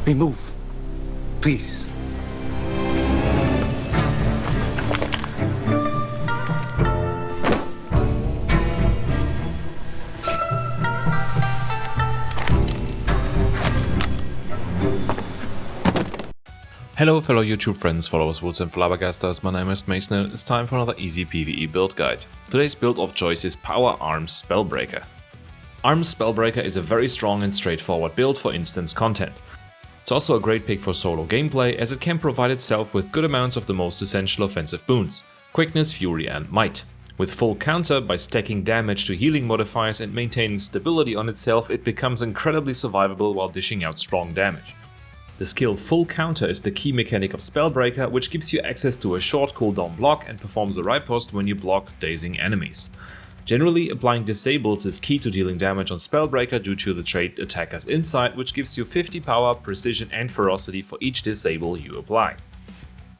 We move. Please. Hello fellow YouTube friends, followers, wolves and flabbergasters, my name is Mason and it's time for another easy PvE build guide. Today's build of choice is Power Arms Spellbreaker. Arms Spellbreaker is a very strong and straightforward build for instance content. It's also a great pick for solo gameplay as it can provide itself with good amounts of the most essential offensive boons: quickness, fury and might. With full counter, by stacking damage to healing modifiers and maintaining stability on itself, it becomes incredibly survivable while dishing out strong damage. The skill Full Counter is the key mechanic of Spellbreaker, which gives you access to a short cooldown block and performs a riposte when you block dazing enemies. Generally, applying disables is key to dealing damage on Spellbreaker due to the trait Attacker's Insight, which gives you 50 power, precision and ferocity for each disable you apply.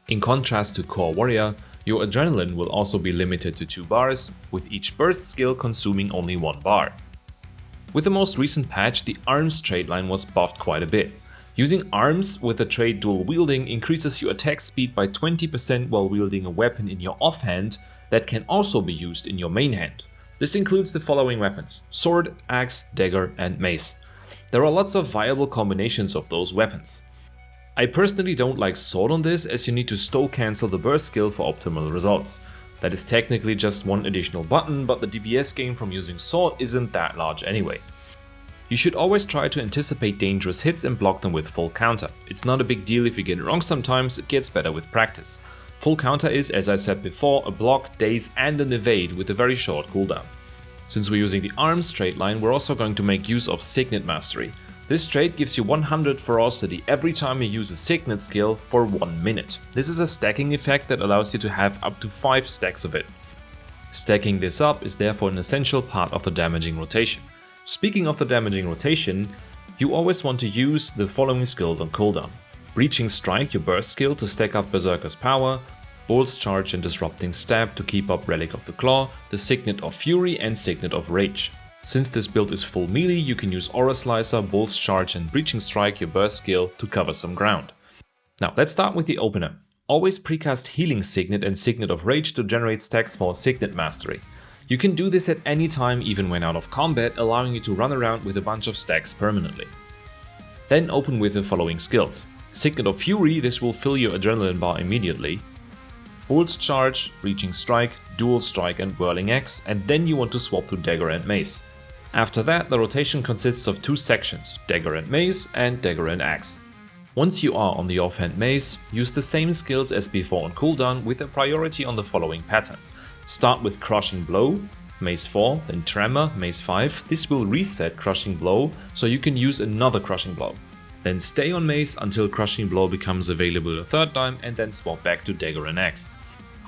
In contrast to Core Warrior, your adrenaline will also be limited to 2 bars, with each burst skill consuming only 1 bar. With the most recent patch, the Arms trait line was buffed quite a bit. Using arms with the trait dual wielding increases your attack speed by 20% while wielding a weapon in your offhand that can also be used in your main hand. This includes the following weapons: sword, axe, dagger and mace. There are lots of viable combinations of those weapons. I personally don't like sword on this, as you need to stow cancel the burst skill for optimal results. That is technically just one additional button, but the DPS gain from using sword isn't that large anyway. You should always try to anticipate dangerous hits and block them with Full Counter. It's not a big deal if you get it wrong sometimes, it gets better with practice. Full Counter is, as I said before, a block, daze and an evade with a very short cooldown. Since we're using the Arms trait line, we're also going to make use of Signet Mastery. This trait gives you 100 ferocity every time you use a Signet skill for 1 minute. This is a stacking effect that allows you to have up to 5 stacks of it. Stacking this up is therefore an essential part of the damaging rotation. Speaking of the damaging rotation, you always want to use the following skills on cooldown: Breaching Strike, your burst skill, to stack up Berserker's Power; Bolt's Charge and Disrupting Stab to keep up Relic of the Claw; the Signet of Fury and Signet of Rage. Since this build is full melee, you can use Aura Slicer, Bolt's Charge and Breaching Strike, your burst skill, to cover some ground. Now let's start with the opener. Always precast Healing Signet and Signet of Rage to generate stacks for Signet Mastery. You can do this at any time, even when out of combat, allowing you to run around with a bunch of stacks permanently. Then open with the following skills: Signet of Fury, this will fill your adrenaline bar immediately; Bolt's Charge, Reaching Strike, Dual Strike and Whirling Axe, and then you want to swap to Dagger and Mace. After that, the rotation consists of 2 sections, Dagger and Mace and Dagger and Axe. Once you are on the offhand Mace, use the same skills as before on cooldown with a priority on the following pattern. Start with Crushing Blow, Mace 4, then Tremor, Mace 5. This will reset Crushing Blow, so you can use another Crushing Blow. Then stay on Mace until Crushing Blow becomes available a 3rd time and then swap back to Dagger and Axe.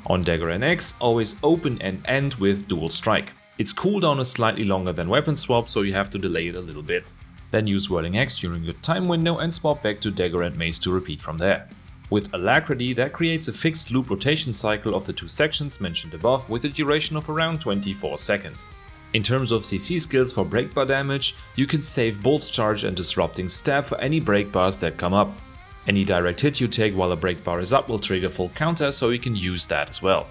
On Dagger and Axe, always open and end with Dual Strike. Its cooldown is slightly longer than Weapon Swap, so you have to delay it a little bit. Then use Whirling Axe during your time window and swap back to Dagger and Mace to repeat from there. With Alacrity, that creates a fixed loop rotation cycle of the 2 sections mentioned above with a duration of around 24 seconds. In terms of CC skills for breakbar damage, you can save Bolt's Charge and Disrupting Stab for any breakbars that come up. Any direct hit you take while a breakbar is up will trigger Full Counter, so you can use that as well.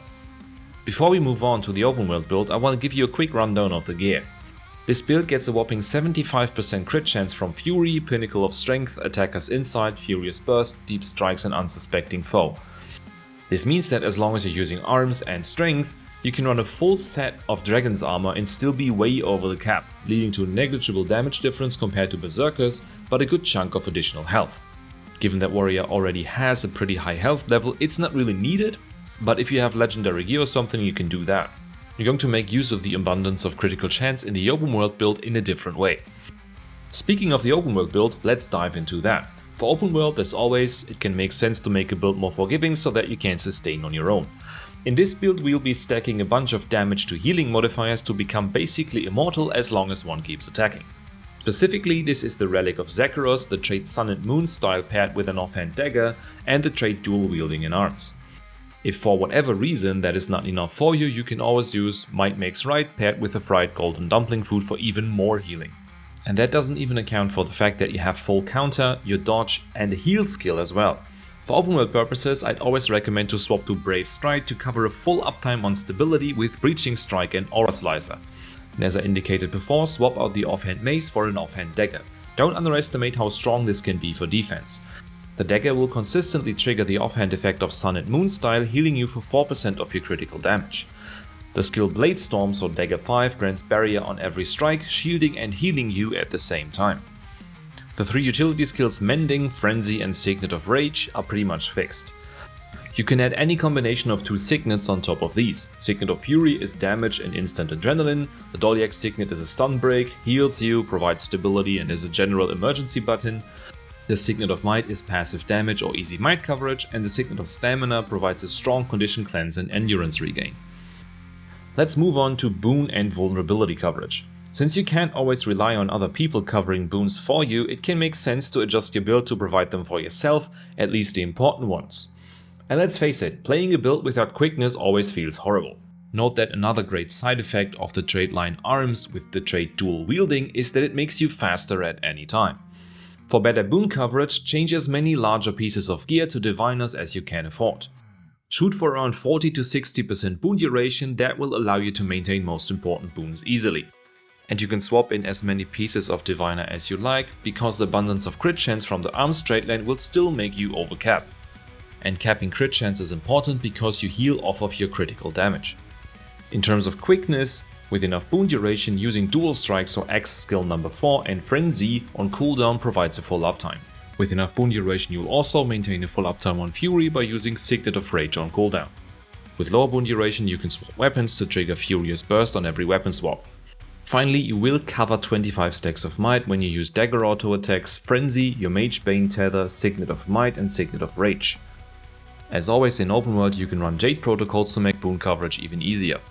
Before we move on to the open world build, I want to give you a quick rundown of the gear. This build gets a whopping 75% crit chance from Fury, Pinnacle of Strength, Attacker's Insight, Furious Burst, Deep Strikes and Unsuspecting Foe. This means that as long as you're using Arms and Strength, you can run a full set of Dragon's Armor and still be way over the cap, leading to a negligible damage difference compared to Berserkers, but a good chunk of additional health. Given that Warrior already has a pretty high health level, it's not really needed, but if you have legendary gear or something, you can do that. You're going to make use of the abundance of critical chance in the open world build in a different way. Speaking of the open world build, let's dive into that. For open world, as always, it can make sense to make a build more forgiving so that you can sustain on your own. In this build, we'll be stacking a bunch of damage to healing modifiers to become basically immortal as long as one keeps attacking. Specifically, this is the Relic of Zakaros, the trait Sun and Moon style paired with an offhand dagger, and the trait dual wielding in arms. If for whatever reason that is not enough for you, you can always use Might Makes Right paired with a fried golden dumpling food for even more healing. And that doesn't even account for the fact that you have full counter, your dodge and a heal skill as well. For open world purposes, I'd always recommend to swap to Brave Stride to cover a full uptime on stability with Breaching Strike and Aura Slicer. And as I indicated before, swap out the offhand mace for an offhand dagger. Don't underestimate how strong this can be for defense. The dagger will consistently trigger the offhand effect of Sun and Moon style, healing you for 4% of your critical damage. The skill Blade Storm, so dagger 5, grants barrier on every strike, shielding and healing you at the same time. The 3 utility skills Mending, Frenzy and Signet of Rage are pretty much fixed. You can add any combination of 2 signets on top of these. Signet of Fury is damage and instant adrenaline, the Dolyak Signet is a stun break, heals you, provides stability and is a general emergency button. The Signet of Might is passive damage or easy might coverage, and the Signet of Stamina provides a strong condition cleanse and endurance regain. Let's move on to boon and vulnerability coverage. Since you can't always rely on other people covering boons for you, it can make sense to adjust your build to provide them for yourself, at least the important ones. And let's face it, playing a build without quickness always feels horrible. Note that another great side effect of the trait line Arms with the trait Dual Wielding is that it makes you faster at any time. For better boon coverage, change as many larger pieces of gear to Diviners as you can afford. Shoot for around 40 to 60% boon duration, that will allow you to maintain most important boons easily. And you can swap in as many pieces of Diviner as you like, because the abundance of crit chance from the Arms trait line will still make you overcap. And capping crit chance is important because you heal off of your critical damage. In terms of quickness, with enough boon duration, using Dual Strike, so X skill number 4 and Frenzy on cooldown provides a full uptime. With enough boon duration, you'll also maintain a full uptime on Fury by using Signet of Rage on cooldown. With lower boon duration, you can swap weapons to trigger Furious Burst on every weapon swap. Finally, you will cover 25 stacks of Might when you use Dagger auto attacks, Frenzy, your Mage Bane Tether, Signet of Might and Signet of Rage. As always in open world, you can run Jade protocols to make boon coverage even easier.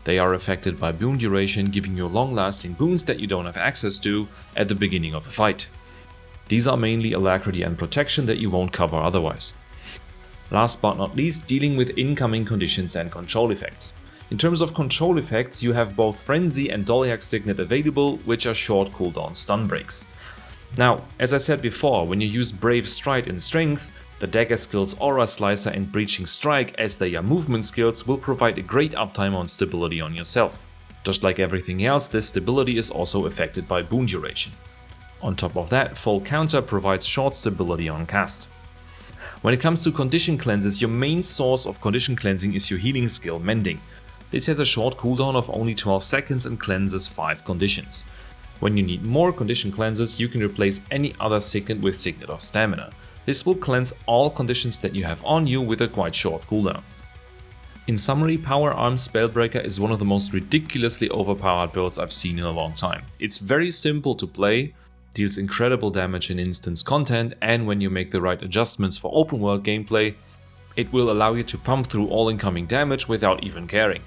They are affected by boon duration, giving you long-lasting boons that you don't have access to at the beginning of a fight. These are mainly Alacrity and Protection that you won't cover otherwise. Last but not least, dealing with incoming conditions and control effects. In terms of control effects, you have both Frenzy and Dolyak Signet available, which are short cooldown stun breaks. Now, as I said before, when you use Brave Stride in Strength, the dagger skills Aura Slicer and Breaching Strike, as they are movement skills, will provide a great uptime on stability on yourself. Just like everything else, this stability is also affected by boon duration. On top of that, Full Counter provides short stability on cast. When it comes to condition cleanses, your main source of condition cleansing is your healing skill Mending. This has a short cooldown of only 12 seconds and cleanses 5 conditions. When you need more condition cleanses, you can replace any other signet with Signet of Stamina. This will cleanse all conditions that you have on you with a quite short cooldown. In summary, Power Arms Spellbreaker is one of the most ridiculously overpowered builds I've seen in a long time. It's very simple to play, deals incredible damage in instance content, and when you make the right adjustments for open world gameplay, it will allow you to pump through all incoming damage without even caring.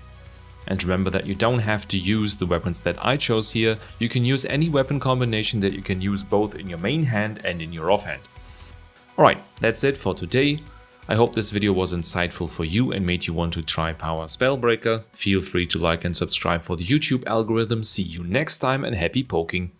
And remember that you don't have to use the weapons that I chose here, you can use any weapon combination that you can use both in your main hand and in your offhand. Alright, that's it for today. I hope this video was insightful for you and made you want to try Power Spellbreaker. Feel free to like and subscribe for the YouTube algorithm. See you next time and happy poking!